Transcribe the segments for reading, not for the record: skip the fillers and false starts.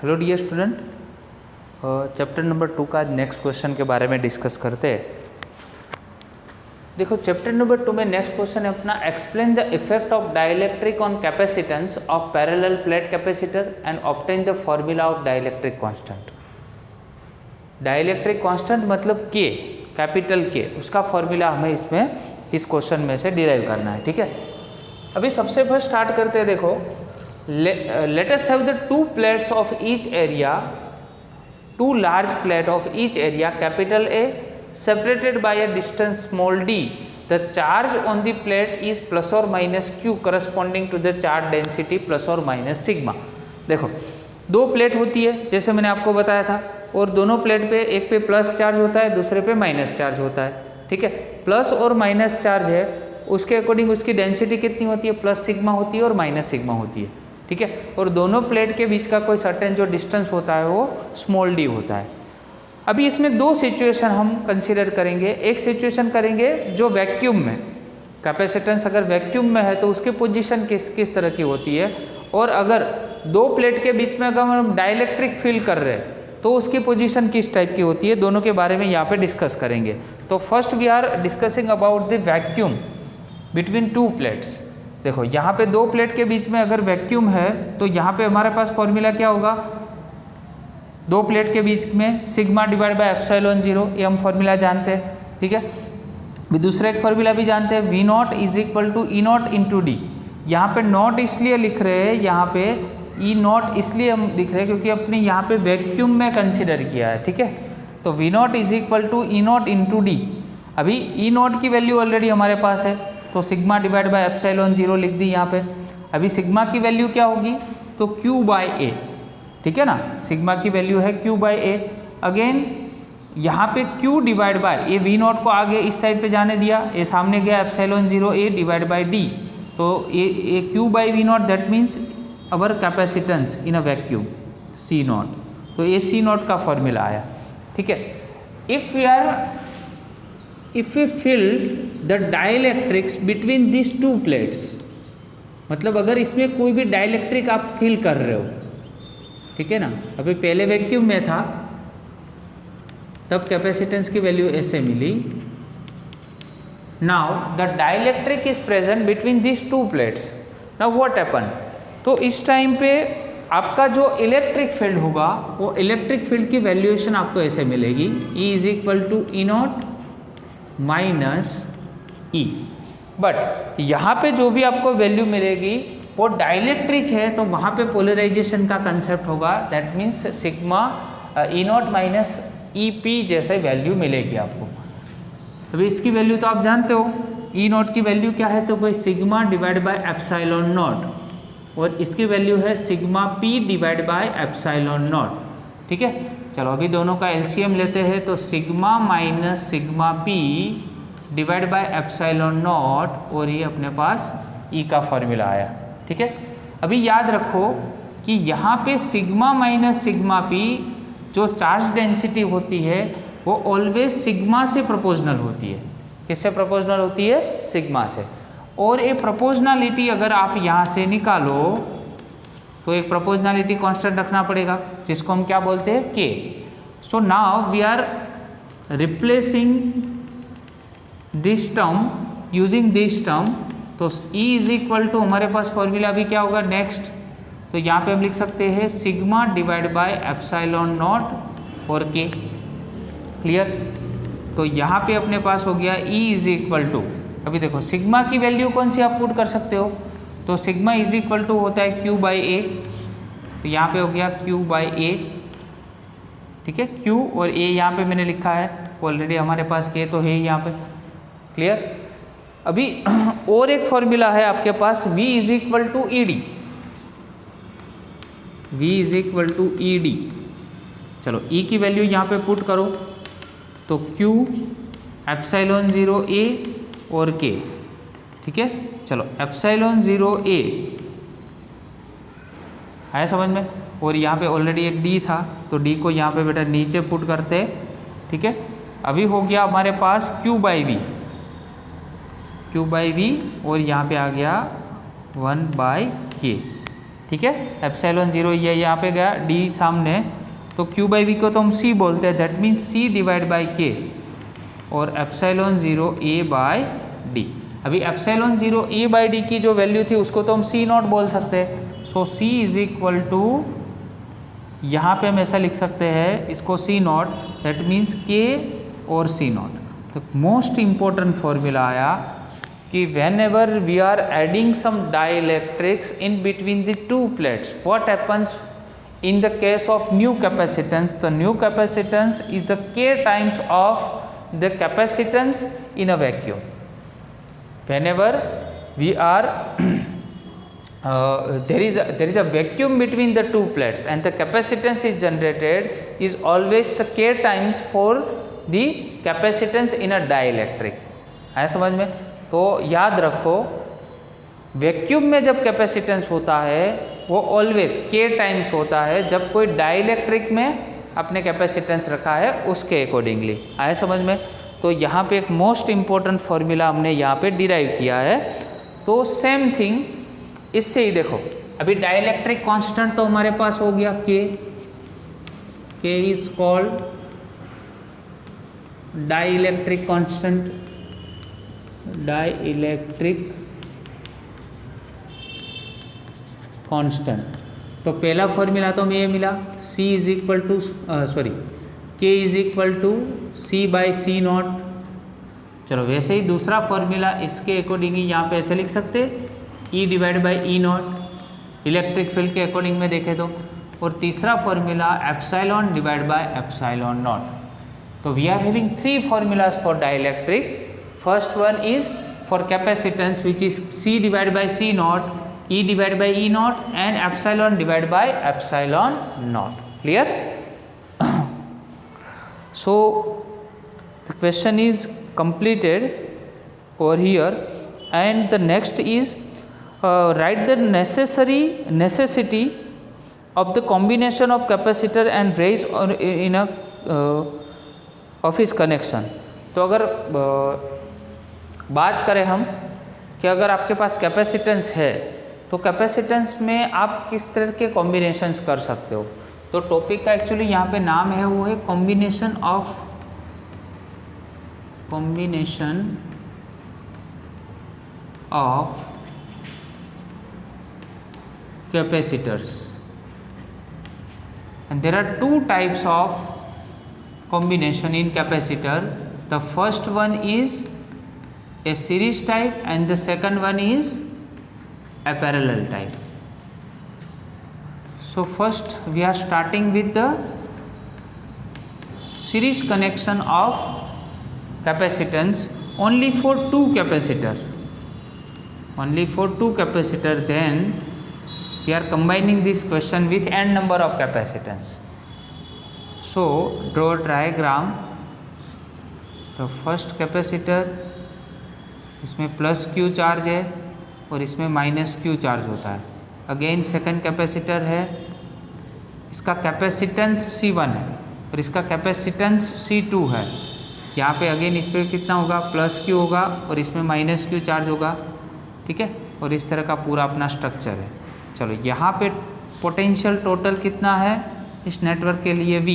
Hello dear student, chapter number 2 का next question के बारे में डिस्कस करते हैं। देखो चैप्टर नंबर 2 में नेक्स्ट क्वेश्चन है अपना, explain the effect of dielectric on capacitance of parallel plate capacitor and obtain the formula of dielectric constant. Dielectric constant मतलब के, कैपिटल के, उसका फॉर्मूला हमें इसमें इस क्वेश्चन में से डिराइव करना है। ठीक है, अभी सबसे फर्स्ट स्टार्ट करते हैं। देखो let us have the two plates of each area, two large plate of each area capital A separated by a distance small d. The charge on the plate is plus or minus q corresponding to the charge density plus or minus sigma. देखो दो plate होती है जैसे मैंने आपको बताया था, और दोनों प्लेट पे एक पे प्लस चार्ज होता है, दूसरे पे माइनस चार्ज होता है। ठीक है, प्लस और माइनस चार्ज है उसके अकॉर्डिंग उसकी डेंसिटी कितनी होती है, प्लस सिग्मा होती है और माइनस सिग्मा होती है। ठीक है, और दोनों प्लेट के बीच का कोई सर्टेन जो डिस्टेंस होता है वो स्मॉल डी होता है। अभी इसमें दो सिचुएशन हम कंसीडर करेंगे। एक सिचुएशन करेंगे जो वैक्यूम में, कैपेसिटेंस अगर वैक्यूम में है तो उसकी पोजीशन किस तरह की होती है, और अगर दो प्लेट के बीच में अगर हम डाइलेक्ट्रिक फील कर रहे हैं तो उसकी पोजीशन किस टाइप की होती है, दोनों के बारे में यहाँ पे डिस्कस करेंगे। तो first we are discussing about the vacuum between two plates. देखो यहाँ पे दो प्लेट के बीच में अगर वैक्यूम है तो यहाँ पे हमारे पास फॉर्मूला क्या होगा, दो प्लेट के बीच में सिग्मा डिवाइड बाय एप्सिलॉन 0, ये हम फॉर्मूला जानते हैं। ठीक है, भी दूसरा एक फॉर्मूला भी जानते हैं, V naught is equal to E naught into D. यहाँ पे नॉट इसलिए लिख रहे हैं, यहाँ पे ई नॉट इसलिए हम लिख रहे हैं क्योंकि अपने यहाँ पे वैक्यूम में कंसिडर किया है। ठीक है, तो V naught is equal to E naught into D. अभी ई नॉट की वैल्यू ऑलरेडी हमारे पास है तो सिग्मा डिवाइड बाय एप्सिलॉन 0 लिख दी यहाँ पे। अभी सिग्मा की वैल्यू क्या होगी, तो Q बाई ए। ठीक है ना, सिग्मा की वैल्यू है Q बाई ए। अगेन यहाँ पे Q डिवाइड बाय ये वी नॉट को आगे इस साइड पे जाने दिया, ये सामने गया epsilon 0 A divide by D. तो ये Q by V naught that means our capacitance in a vacuum C naught. तो ये C नॉट का फॉर्मूला आया। ठीक है, if we fill the dielectrics between these two plates, मतलब अगर इसमें कोई भी डाइलेक्ट्रिक आप फील कर रहे हो, ठीक है ना, अभी पहले वैक्यूम में था तब कैपेसिटेंस की वैल्यू ऐसे मिली। Now the dielectric is present between this two plates. Now what happen, तो इस टाइम पे आपका जो इलेक्ट्रिक फील्ड होगा वो इलेक्ट्रिक फील्ड की वैल्यूएशन आपको ऐसे मिलेगी, E is equal to E naught minus E. But यहाँ पे जो भी आपको वैल्यू मिलेगी वो डाइलेक्ट्रिक है तो वहाँ पे पोलराइजेशन का कंसेप्ट होगा, that means sigma E naught minus E P जैसे वैल्यू मिलेगी आपको। अभी इसकी वैल्यू तो आप जानते हो, ई नॉट की वैल्यू क्या है, तो भाई sigma divide by epsilon not, और इसकी वैल्यू है sigma P divide by epsilon not. ठीक है, चलो अभी दोनों का एलसीएम लेते हैं तो sigma minus sigma P divide by epsilon not, और ये अपने पास ई का फॉर्मूला आया। ठीक है, अभी याद रखो कि यहाँ पे सिग्मा माइनस सिग्मा पी जो चार्ज डेंसिटी होती है वो ऑलवेज सिग्मा से प्रोपोर्शनल होती है। किससे प्रोपोर्शनल होती है, सिग्मा से। और ये प्रोपोर्शनलिटी अगर आप यहाँ से निकालो तो एक प्रोपोर्शनलिटी कांस्टेंट रखना पड़ेगा जिसको हम क्या बोलते हैं, K. So now we are replacing this term using this term. तो E इज इक्वल टू हमारे पास फॉर्मूला अभी क्या होगा नेक्स्ट, तो यहाँ पे हम लिख सकते हैं sigma divide by epsilon not और के। क्लियर, तो यहाँ पे अपने पास हो गया E इज इक्वल टू, अभी देखो सिग्मा की वैल्यू कौन सी आप पुट कर सकते हो, तो सिग्मा इज इक्वल टू होता है Q बाई ए। तो यहाँ पे हो गया Q बाई ए। ठीक है, Q और A यहाँ पे मैंने लिखा है ऑलरेडी, हमारे पास K तो है ही यहाँ पे। क्लियर, अभी और एक फॉर्मूला है आपके पास V is equal to E D. V is equal to E D. चलो E की वैल्यू यहाँ पे पुट करो तो Q एप्सिलॉन 0 A और K। ठीक है, चलो एप्सिलॉन 0 A आया समझ में, और यहाँ पे ऑलरेडी एक D था तो D को यहाँ पे बेटा नीचे पुट करते हैं। ठीक है, अभी हो गया हमारे पास Q बाई वी, और यहाँ पे आ गया 1 बाई के। ठीक है। एप्सिलॉन 0 ये यहाँ पे गया, डी सामने, तो Q बाई वी को तो हम C बोलते हैं, that means C divide by K, और एप्सिलॉन 0 A बाई डी। अभी एप्सिलॉन 0 A बाई डी की जो वैल्यू थी उसको तो हम C नॉट बोल सकते हैं। So C is equal to, यहाँ पे हम ऐसा लिख सकते हैं इसको C naught, that means K और C नॉट। तो मोस्ट इम्पोर्टेंट फॉर्मूला आया कि whenever we are adding some dielectrics in between the two plates, what happens in the case of new capacitance? The new capacitance is the K times of the capacitance in a vacuum. Whenever we are there is a vacuum between the two plates and the capacitance is generated is always the K times for the capacitance in a dielectric. आया समझ में? तो याद रखो, vacuum में जब capacitance होता है वो ऑलवेज K टाइम्स होता है, जब कोई डाइलेक्ट्रिक में अपने कैपेसिटेंस रखा है उसके अकॉर्डिंगली। आया समझ में? तो यहाँ पे एक मोस्ट इम्पोर्टेंट फॉर्मूला हमने यहाँ पे डिराइव किया है। तो सेम थिंग इससे ही देखो, अभी डाइलेक्ट्रिक कांस्टेंट तो हमारे पास हो गया K is called dielectric constant, dielectric constant. तो पहला फॉर्मूला तो हमें ये मिला, C is equal to K is equal to C by C naught. चलो वैसे ही दूसरा फॉर्मूला इसके अकॉर्डिंग ही यहाँ पे ऐसे लिख सकते, E divide by E naught electric field के अकॉर्डिंग में देखें तो। और तीसरा formula epsilon divide by epsilon naught. तो we are having 3 formulas for dielectric. First one is for capacitance which is C divide by C naught, E divided by E naught and epsilon divided by epsilon naught. Clear? So the question is completed over here, and the next is write the necessity of the combination of capacitor and raise in a office connection. तो अगर बात करें हम कि अगर आपके पास capacitance है तो कैपेसिटेंस में आप किस तरह के कॉम्बिनेशंस कर सकते हो। तो टॉपिक का एक्चुअली यहाँ पे नाम है वो है combination of capacitors, and there are 2 types of combination in capacitor. The first one is a series type and the second one is a parallel type. So first we are starting with the series connection of capacitance only for 2 capacitor. Then we are combining this question with n number of capacitance. So draw a diagram. The first capacitor, इसमें plus Q charge है और इसमें minus Q charge होता है। Again second capacitor है, इसका capacitance C1 है और इसका कैपेसिटेंस C2 है। यहाँ पे अगेन इस पर कितना होगा, प्लस Q होगा और इसमें माइनस Q चार्ज होगा, ठीक है। और इस तरह का पूरा अपना स्ट्रक्चर है। चलो यहाँ पे पोटेंशियल टोटल कितना है इस नेटवर्क के लिए, V,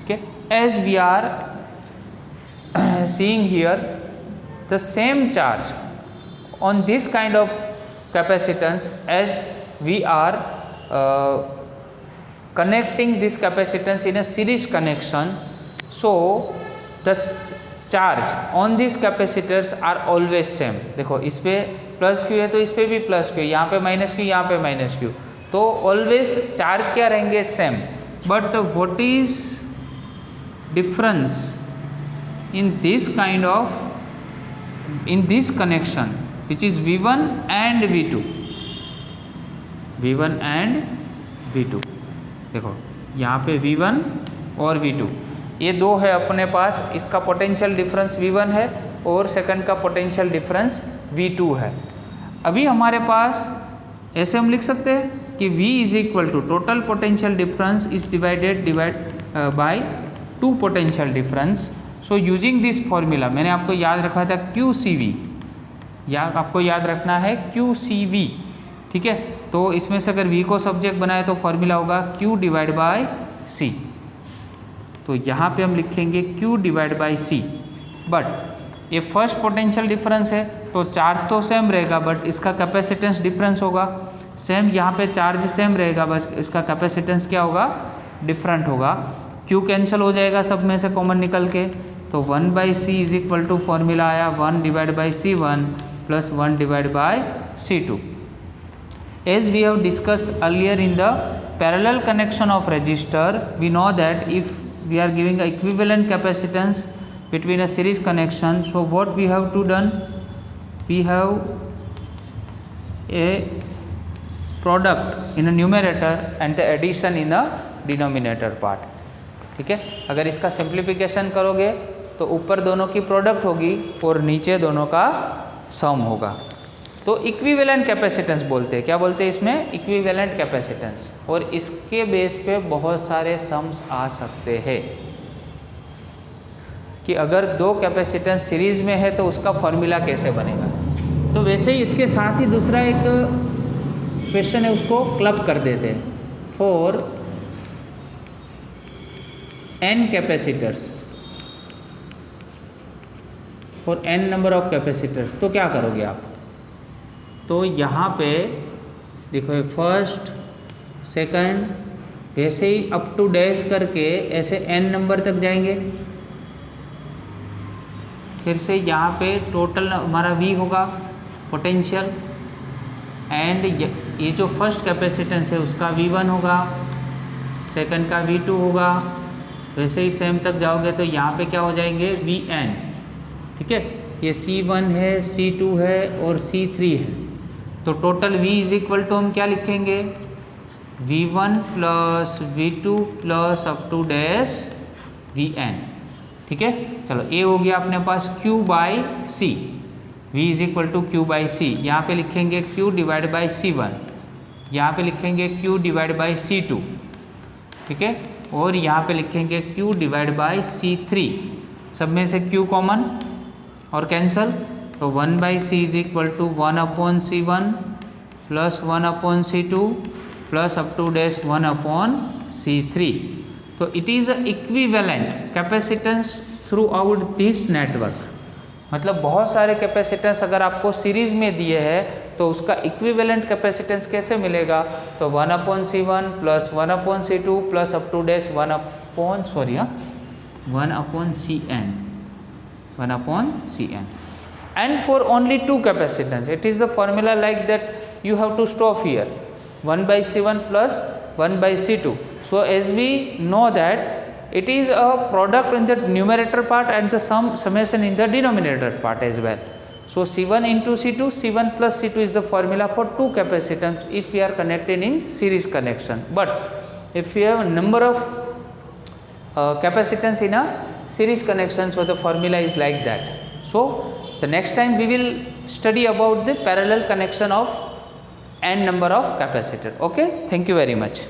okay. As we are seeing here, the same charge on this kind of capacitance as we are connecting this capacitance in a series connection, so the charge on these capacitors are always same. देखो इस पे plus Q है तो इस पे भी plus Q, यहाँ पे माइनस Q, यहाँ पे माइनस Q, तो ऑलवेज चार्ज क्या रहेंगे, same. But what is difference in this kind of, in this connection which is V1 and V2, V1 and V2। देखो यहाँ पे V1 और V2 ये दो है अपने पास, इसका पोटेंशियल डिफरेंस V1 है और सेकंड का पोटेंशियल डिफरेंस V2 है। अभी हमारे पास ऐसे हम लिख सकते हैं कि V is equal to total potential difference is divide by 2 potential difference. So using this formula मैंने आपको याद रखा था QCV, या आपको याद रखना है QCV, ठीक है। तो इसमें से अगर V को सब्जेक्ट बनाए तो फॉर्मूला होगा Q डिवाइड बाय C। तो यहाँ पे हम लिखेंगे Q divide by C। But ये फर्स्ट पोटेंशियल डिफरेंस है तो चार्ज तो सेम रहेगा बट इसका कैपेसिटेंस डिफरेंस होगा। सेम यहाँ पे चार्ज सेम रहेगा बस इसका कैपेसिटेंस क्या होगा, डिफरेंट होगा। Q कैंसिल हो जाएगा सब में से कॉमन निकल के, तो 1 by C is equal to formula आया 1 divide by C1 plus 1 divide by C2। As we have discussed earlier in the parallel connection of resistor, we know that if we are giving a equivalent capacitance between a series connection, so what we have to done, we have a product in a numerator and the addition in the denominator part। ठीक है, अगर इसका simplification करोगे तो ऊपर दोनों की product होगी और नीचे दोनों का सम होगा। तो इक्विवेलेंट कैपेसिटेंस बोलते हैं, क्या बोलते हैं इसमें, इक्विवेलेंट कैपेसिटेंस। और इसके बेस पे बहुत सारे सम्स आ सकते हैं कि अगर दो कैपेसिटेंस सीरीज में है तो उसका फॉर्मूला कैसे बनेगा। तो वैसे ही इसके साथ ही दूसरा एक क्वेश्चन है, उसको क्लब कर देते हैं। For n capacitors, for n number of capacitors, तो क्या करोगे आप। तो यहाँ पे देखो फर्स्ट सेकंड वैसे ही अप टू डैश करके ऐसे n नंबर तक जाएंगे। फिर से यहाँ पे टोटल हमारा V होगा पोटेंशियल, एंड ये जो फर्स्ट कैपेसिटेंस है उसका V1 होगा, सेकंड का V2 होगा। वैसे ही सेम तक जाओगे तो यहाँ पे क्या हो जाएंगे Vn। ठीक है, ये C1 है, C2 है और C3 है। तो total V is equal to हम क्या लिखेंगे, V1 plus V2 plus up to dash Vn। ठीक है, चलो ये हो गया अपने पास Q by C, V is equal to Q by C। यहाँ पे लिखेंगे Q डिवाइड बाई C1, यहाँ पे लिखेंगे Q डिवाइड बाई C2। ठीक है, और यहाँ पे लिखेंगे Q डिवाइड बाई C3। सब में से Q कॉमन और कैंसल, तो 1 by C is equal to 1 upon C1 plus 1 upon C2 plus up to dash 1 upon C3। तो it is a equivalent capacitance throughout this network. मतलब बहुत सारे capacitance अगर आपको सीरीज में दिए हैं तो उसका इक्विवेलेंट कैपेसिटेंस कैसे मिलेगा, तो 1 upon C1 plus 1 upon C2 plus up to dash 1 upon Cn, 1 upon Cn, and for only two capacitance it is the formula like that you have to stop here 1 by C1 plus 1 by C2. So as we know that it is a product in the numerator part and the summation in the denominator part as well. So C1 into C2, C1 plus C2 is the formula for two capacitance if we are connected in series connection. But if we have a number of capacitance in a series connection, so the formula is like that. So the next time we will study about the parallel connection of n number of capacitor. Okay, thank you very much.